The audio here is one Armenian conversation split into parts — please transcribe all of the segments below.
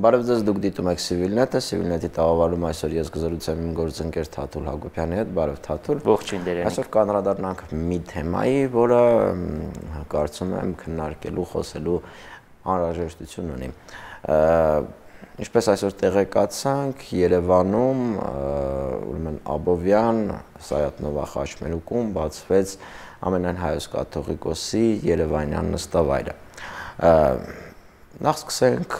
Բարև ձեզ, դուք դիտում եք Civilnet-ը, Civilnet-ի տաղավարում այսօր ես կզրուցեմ իմ գործընկեր Թաթուլ Հակոբյանի հետ, բարև Թաթուլ։ Ողջույն Դերենիկ։ Այսօր կանդրադառնանք մի թեմայի, որը կարծում եմ քննարկելու, խոսելու անհրաժեշտություն ունի։ Ինչպես այսօր տեղեկացանք, Երևանում ուրեմն Աբովյան, Սայաթ-Նովա խաչմերուկում բացվեց ամենայն հայոց կաթողիկոսի Երևանյան նստավայրը։ Նախ սկսենք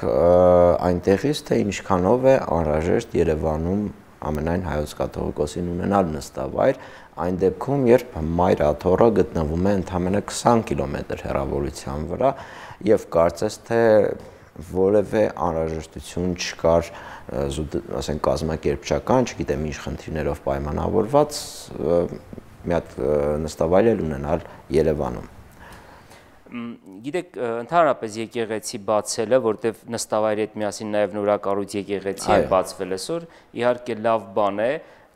այնտեղից, թե ինչքանով է անհրաժեշտ Երևանում ամենայն հայոց կաթողիկոսին ունենալ նստավայր, այն դեպքում, երբ Մայր Աթոռը գտնվում է ընդամենը 20 կիլոմետր հեռավորության վրա եւ կարծես թե որևէ անհրաժեշտություն չկար, ասենք կազմակերպչական, չգիտեմ ինչ խնդիրներով պայմանավորված մի հատ նստավայր ունենալ Երևանում։ Գիտեք, ընդհանրապես եկեղեցի բացելը, որտեվ նստավայրի հետ միասին նաև նորակառույց եկեղեցի է բացվել այսօր, իհարկե լավ բան է,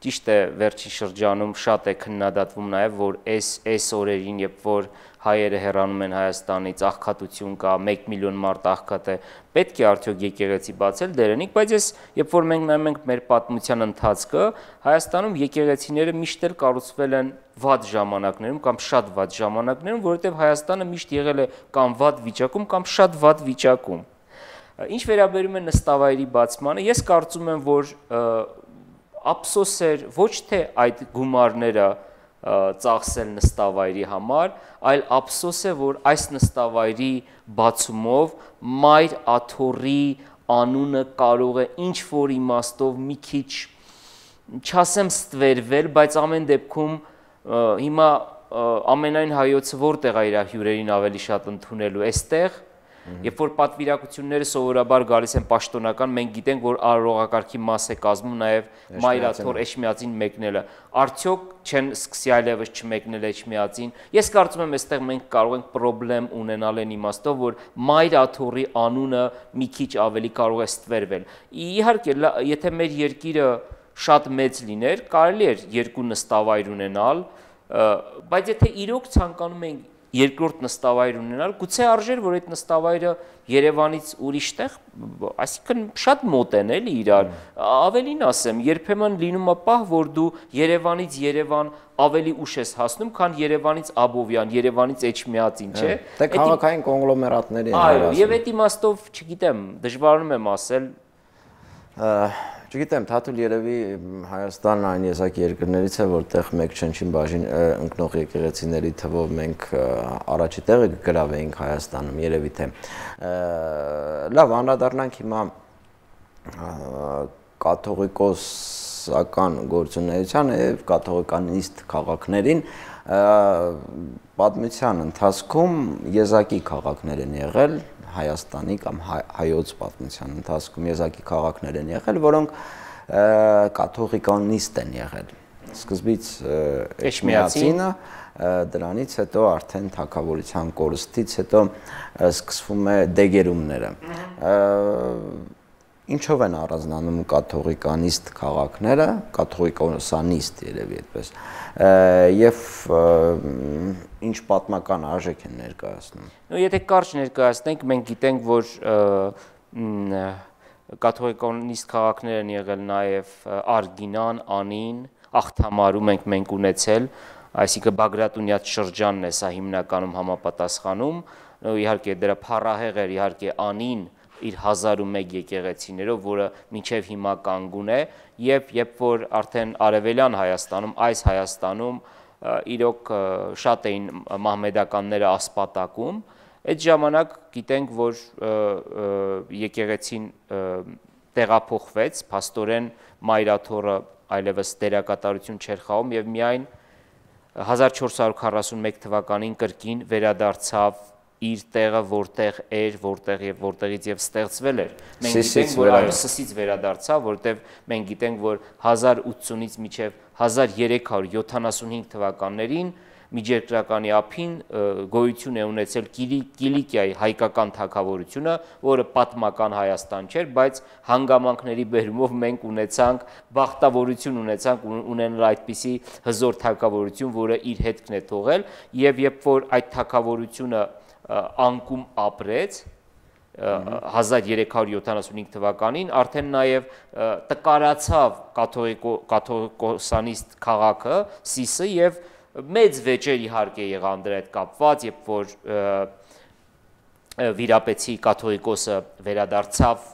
ճիշտ է վերջին շրջանում շատ է քննադատվում նաև, որ այս օրերին, երբ որ հայերը հեռանում են Հայաստանից, աղքատություն կա, 1 միլիոն մարդ աղքատ է, պետք է արդյոք եկեղեցի բացել Դերենիկ, բայց ես երբ որ մենք նայում ենք մեր պատմության ընթացքը, Հայաստանում եկեղեցիները միշտ էլ կառուցվել են վատ ժամանակներում կամ շատ վատ ժամանակներում, որովհետև Հայաստանը միշտ եղել է կամ վատ վիճակում կամ շատ վատ վիճակում։ Ինչ վերաբերում է նստավայրի բացմանը, ես կարծում եմ, որ ափսոս էր ոչ թե այդ գումարները ծախսել նստավայրի համար, այլ ափսոս է, որ այս նստավայրի բացումով Մայր Աթոռի անունը կարող է ինչ-որ իմաստով մի քիչ, չասեմ ստվերվել, բայց ամեն դեպքում հիմա ամենայն հայոցը որտեղ է իր հյուրերին ավելի շատ ընդունելու, այստեղ, երբ որ պատվիրակությունները սովորաբար գալիս են պաշտոնական, մենք գիտենք, որ արարողակարգի մաս է կազմում նաև Մայր Աթոռ Էջմիածին մեկնելը, արդյոք չեն սկսի այլևս չմեկնել Էջմիածին։ Ես կարծում եմ, այստեղ մենք կարող ենք պրոբլեմ ունենալ այն իմաստով, որ Մայր Աթոռի անունը մի քիչ ավելի կարող է ստվերվել։ Իհարկե, եթե մեր երկիրը շատ մեծ լիներ, կարելի էր երկու նստավայր ունենալ, բայց եթե իրոք ցանկանում ենք երկրորդ նստավայր ունենալ, գուցե արժեր, որ այդ նստավայրը Երևանից ուրիշ տեղ, այսինքն շատ մոտ են էլի իրար, ավելին ասեմ, երբեմն լինում է պահ, որ դու Երևանից Երևան ավելի ուշ ես հասնում, քան Երևանից Աբովյան, Երևանից Էջմիածին, չէ։ Դե քաղաքային կոնգլոմերատների են այո, եւ այդ իմաստով, չգիտեմ, դժվարանում եմ ասել, Չգիտեմ, Թաթուլ երևի Հայաստանը այն եզակի երկրներից է, որտեղ մեկ չնչին բաժին ընկնող եկեղեցիների թվով մենք առաջի տեղը գրավեինք Հայաստանում, երևի թե։ Լավ, անդրադառնանք հիմա կաթողիկոսական գործունեությանը եւ կաթողիկանիստ քաղաքներին, պատմության ընթացքում եզակի քաղաքներ են եղել Հայաստանի կամ հայոց պատմության ընթացքում եզակի քաղաքներ են եղել, որոնք կաթողիկանիստ են եղել։ Սկզբից Էջմիածինը, դրանից հետո արդեն թագավորության կորստից հետո սկսվում է դեգերումները։ Ինչով են առանձնանում կաթողիկանիստ քաղաքները, կաթողիկոսանիստ երևի այդպես, եւ ինչ պատմական արժեք են ներկայացնում։ Եթե կարճ ներկայացնենք, մենք գիտենք, որ կաթողիկոսանիստ քաղաքներ են եղել նաեւ Արգինան, Անին, Աղթամարում մենք ունեցել, այսինքն Բագրատունյաց շրջանն է սա հիմնականում համապատասխանում, իհարկե դրա փառահեղ էր իհարկե Անին իր 1001 եկեղեցիներով, որը մինչև հիմա կանգուն է, եւ երբ որ արդեն արևելյան Հայաստանում, այս Հայաստանում իրոք շատ էին մահմեդականները ասպատակում, այդ ժամանակ գիտենք, որ եկեղեցին տեղափոխվեց, փաստորեն Մայր Աթոռը այլևս դերակատարություն չէր խաղում եւ միայն 1441 թվականին կրկին վերադարձավ իր տեղը որտեղ էր, որտեղից եւ ստեղծվել էր։ Մենք գիտենք, որ այո, Սիսից վերադարձավ, որտեղ մենք գիտենք, որ 1080-ից մինչև 1375 թվականներին միջերկրականի ափին գոյություն է ունեցել Կիլիկիայի հայկական թագավորությունը, որը պատմական Հայաստան չէր, բայց հանգամանքների բերումով մենք ունեցանք բախտավորություն ունենալ այդպիսի հզոր թագավորություն, որը իր հետքն է թողել, եւ երբ որ այդ թագավորությունը անկում ապրեց, 1375 թվականին արդեն նաև տկարացավ կաթողիկոսանիստ քաղաքը Սիսը եւ մեծ վեճեր իհարկե եղան դրա հետ կապված, երբ որ վիրապեցի կաթողիկոսը վերադարձավ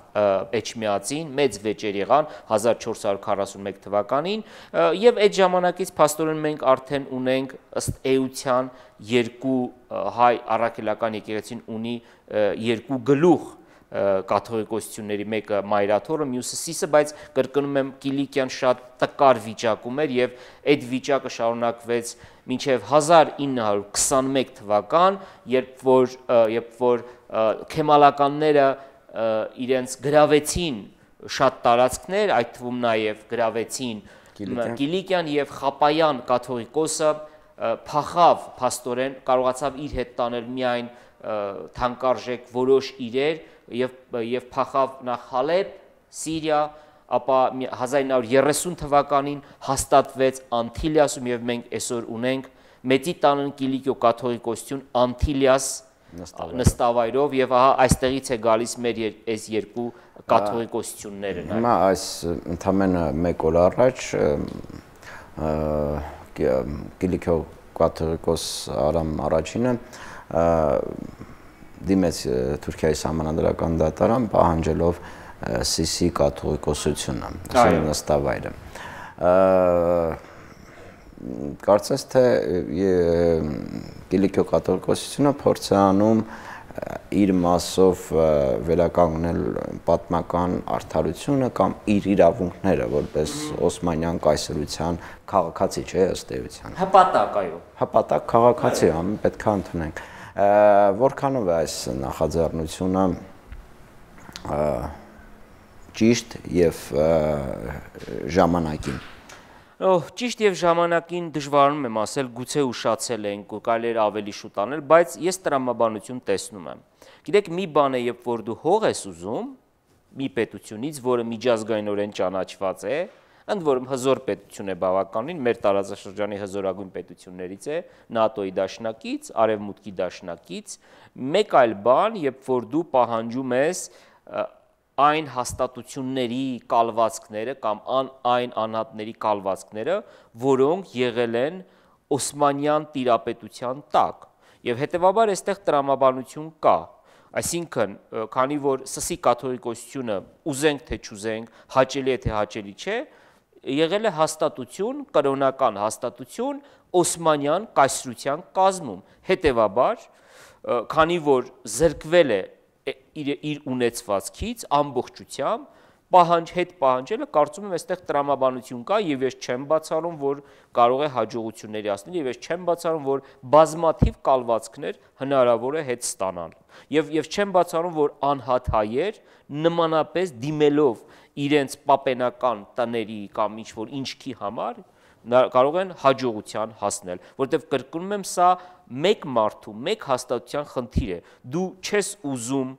Էջմիածին, մեծ վեճեր եղան 1441 թվականին եւ այդ ժամանակից փաստորեն մենք արդեն ունենք ըստ էության երկու հայ առաքելական եկեղեցին ունի երկու գլուխ կաթողիկոսությունների, մեկը Մայրաթորը, մյուսը Սիսը, բայց կրկնում եմ Կիլիկիան շատ տկար վիճակում էր եւ այդ վիճակը շարունակվեց մինչև 1921 թվական, երբ որ քեմալականները իրենց գրավեցին շատ տարածքներ, այդ թվում նաև գրավեցին Կիլիկիան եւ Խապայան կաթողիկոսը փախավ փաստորեն, կարողացավ իր հետ տանել միայն թանկարժեք որոշ իրեր եւ փախավ նախ Հալեբ, Սիրիա, ապա 1930 թվականին հաստատվեց Անտիլիասում եւ մենք այսօր ունենք Մեծի տանն Կիլիկիո կաթողիկոսություն Անտիլիաս նստավայրով եւ ահա այստեղից է գալիս մեր այս երկու կաթողիկոսությունները։ Հիմա այս ընդամենը 1 օր առաջ Կիլիկիո կաթողիկոս Արամ առաջինը դիմեց Թուրքիայի սահմանադրական դատարան պահանջելով Սիսի կաթողիկոսությունը, ասեն նստավայրը։ Կարծես թե Կիլիկիո կաթողիկոսությունը փորձ է անում իր մասով վերականգնել պատմական արդարությունը կամ իր իրավունքները որպես Օսմանյան կայսրության քաղաքացի, չէ, ըստ էության։ Հպատակ, այո։ Հպատակ քաղաքացի, պետք է ընդունենք։ Որքանով է այս նախաձեռնությունը ճիշտ եւ ժամանակին։ Ճիշտ եւ ժամանակին դժվարանում եմ ասել, գուցե ուշացել ենք, կարելի է ավելի շուտ անել, բայց ես տրամաբանություն տեսնում եմ։ Գիտեք, մի բան է, երբ որ դու հող ես ուզում մի պետությունից, որը միջազգայինորեն ճանաչված է, ընդ որում հզոր պետություն է բավականին, մեր տարածաշրջանի հզորագույն պետություններից է, ՆԱՏՕ-ի դաշնակից, Արևմուտքի դաշնակից, մեկ այլ բան, երբ որ դու պահանջում ես այն հաստատությունների կալվածքները կամ այն անհատների կալվածքները, որոնք եղել են Օսմանյան տիրապետության տակ։ Եվ հետևաբար այստեղ տրամաբանություն կա։ Այսինքն, քանի որ Սիսի կաթողիկոսությունը ուզենք թե չուզենք, հաճելի է թե հաճելի չէ, եղել է հաստատություն, կրոնական հաստատություն Օսմանյան կայսրության կազմում։ Հետևաբար, քանի որ զրկվել է իր ունեցվածքից ամբողջությամբ հետ պահանջելը կարծում եմ այստեղ տրամաբանություն կա եւ ես չեմ բացառում որ կարող է հաջողությունների հասնել եւ ես չեմ բացառում որ բազմաթիվ կալվածքներ հնարավոր է հետ ստանալ եւ չեմ բացառում որ անհատ հայեր նմանապես դիմելով իրենց պապենական տների կամ ինչ որ ինչքի համար կարող են հաջողության հասնել, որտեղ կրկնում եմ սա մեկ մարդու, մեկ հաստատության խնդիր է։ Դու չես ուզում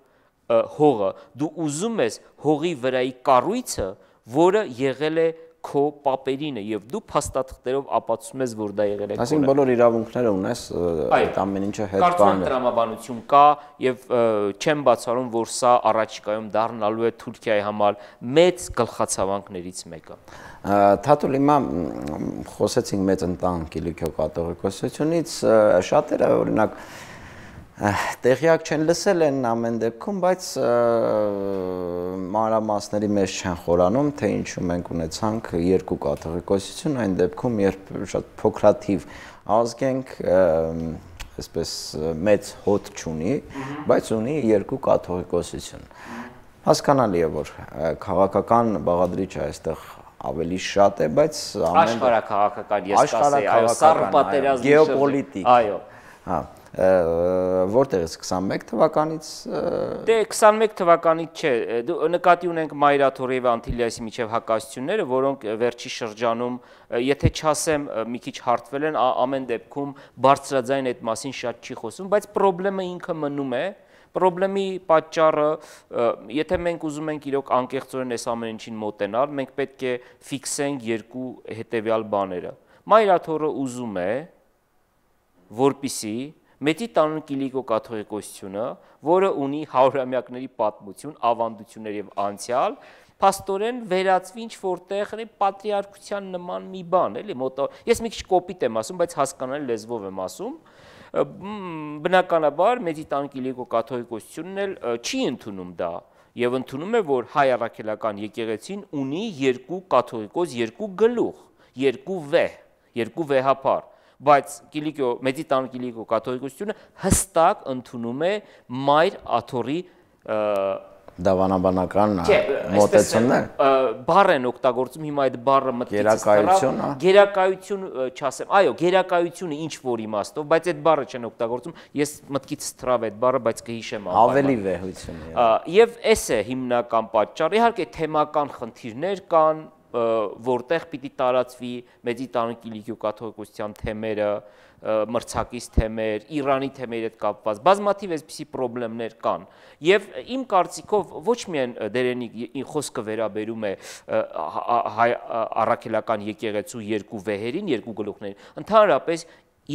հողը, դու ուզում ես հողի վրայի կառույցը, որը եղել է քո պապերինը եւ դու փաստաթղթերով ապացուցում ես, որ դա եղել է քո։ Այսինքն բոլոր իրավունքները ունես, այդ ամեն ինչը հետ կարծում եմ տրամաբանություն կա եւ չեմ բացառում, որ սա առաջիկայում դառնալու է Թուրքիայի համար մեծ գլխացավանքներից մեկը։ Թաթուլ հիմա խոսեցինք մեծ ընտան Կիլիկիո կաթողիկոսությունից, շատերը օրինակ տեղյակ չեն լսել են ամեն դեպքում, բայց մանրամասների մեջ չեն խորանում, թե ինչու մենք ունեցանք երկու կաթողիկոսություն, այն դեպքում, երբ շատ փոքրաթիվ ազգ ենք, այսպես մեծ հոտ չունի, բայց ունի երկու կաթողիկոսություն։ Հասկանալի է, որ քաղաքական բաղադրիչը այստեղ ավելի շատ է, բայց աշխարհաքաղաքական, ես կասեի, այո, սառն պատերազմի գեոպոլիտիկ։ Այո։ Հա, որտեղից 21 թվականից Դե 21 թվականից չէ, նկատի ունենք Մայրաթորի եւ Անտիլիասի միջև հակասությունները, որոնք վերջի շրջանում, եթե չասեմ մի քիչ հարթվել են, ամեն դեպքում բարձրաձայն այդ մասին շատ չի խոսում, բայց խնդրեմը ինքը մնում է։ Պրոբլեմի պատճառը, եթե մենք ուզում ենք իրոք անկեղծորեն այս ամեն ինչին մոտենալ, մենք պետք է ֆիքսենք երկու հետևյալ բաները։ Մայրաթորը ուզում է, որպիսի Մեծի տանուն կիլիկո-կաթողիկոսությունը, որը ունի հարյուրամյակների պատմություն, ավանդություններ եւ անցյալ, փաստորեն վերածվի ինչ որտեղ պատրիարքության նման մի բան, էլի ես մի քիչ կոպիտ եմ ասում, բայց հասկանալի լեզվով եմ ասում, բնականաբար մեծի տանուն կիլիկո-կաթողիկոսությունն էլ չի ընդունում դա եւ ընդունում է, որ հայ առաքելական եկեղեցին ունի երկու կաթողիկոս, երկու գլուխ, երկու վեհ, երկու վեհապար, բայց մեծի տանուն կիլիկո-կաթողիկոսությունը հստակ ընդունում է մայր Աթոռի դավանաբանական մոտեցումներ բառ են օգտագործում հիմա այդ բառը մտքից գերակայություն չասեմ, այո, գերակայությունը ինչ որ իմաստով, բայց այդ բառը չեն օգտագործում, ես մտքից թրավ այդ բառը, բայց կհիշեմ ավելի վեհություն եւ էս է հիմնական պատճառը, իհարկե թեմական խնդիրներ կան, որտեղ պիտի տարածվի մեծի տանուն կիլիկո-կաթողիկոսության թեմերը, մրցակից թեմեր, Իրանի թեմերի հետ կապված, բազմաթիվ այսպիսի խնդիրներ կան։ Եվ իմ կարծիքով ոչ միայն դերենիկ խոսքը վերաբերում է հայ առաքելական եկեղեցու երկու վեհերին, երկու գլուխներին, ընդհանրապես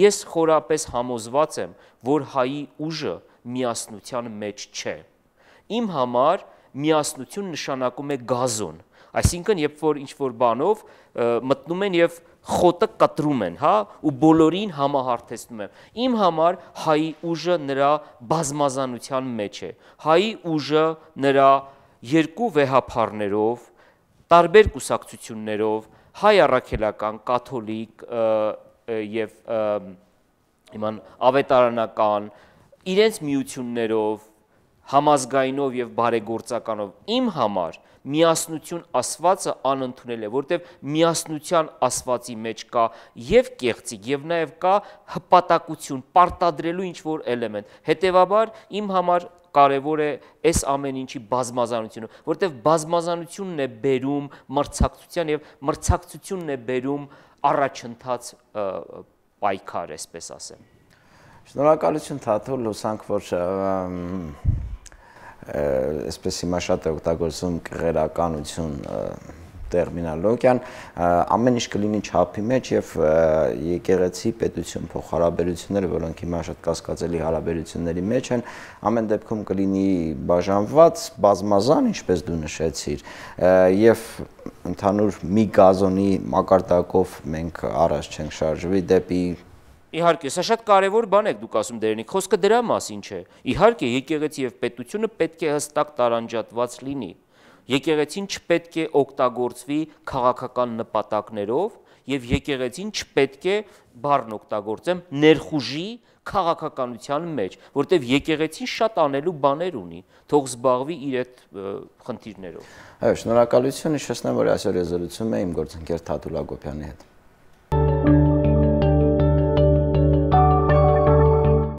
ես խորապես համոզված եմ, որ հայի ուժը միասնության մեջ չէ։ Իմ համար միասնություն նշանակում է գազոն, այսինքն երբ որ ինչ-որ բանով մտնում են եւ խոտը կտրում են, հա, ու բոլորին համահարթեցնում են։ Իմ համար հայի ուժը նրա բազմազանության մեջ է։ Հայի ուժը նրա երկու վեհապարներով, տարբեր կուսակցություններով, հայ առաքելական, կաթոլիկ եւ ավետարանական, իրենց միություններով, համազգայնով եւ բարեգործականով իմ համար միասնություն ասվածը անընդունել է, որտեղ միասնության ասվածի մեջ կա եւ կեղծիք եւ նաեւ կա հպատակություն, պարտադրելու ինչ-որ էլեմենտ։ Հետեւաբար իմ համար կարևոր է այս ամեն ինչի բազմազանությունը, որտեղ բազմազանությունն է բերում մրցակցության եւ մրցակցությունն է բերում առաջընթաց պայքար, այսպես ասեմ։ Շնորհակալություն Թաթուլ, հուսանք որ այսպես հիմա շատ է օգտագործում կղերականություն տերմինոլոգիան, ամեն ինչ կլինի չափի մեջ եւ եկեղեցի պետություն փոխհարաբերությունները, որոնք հիմա շատ կասկածելի հարաբերությունների մեջ են, ամեն դեպքում կլինի բաժանված, բազմազան, ինչպես դու նշեցիր, եւ ընդհանուր մի գազոնի մակարդակով մենք առաջ չենք շարժվի դեպի Իհարկե, սա շատ կարևոր բան եք դուք ասում դերենիկ, խոսքը դրա մասին չէ։ Իհարկե, եկեղեցի եւ պետությունը պետք է հստակ տարանջատված լինի։ Եկեղեցին չպետք է օգտագործվի քաղաքական նպատակներով եւ եկեղեցին չպետք է բառն օգտագործեմ ներխուժի քաղաքականության մեջ, որտեվ եկեղեցին շատ անելու բաներ ունի, թող զբաղվի իր այդ խնդիրներով։ Այո, շնորհակալություն, հիշեցնեմ, որ այսօր ես զրուցում եմ իմ գործընկեր Թաթուլ Հակոբյանի հետ։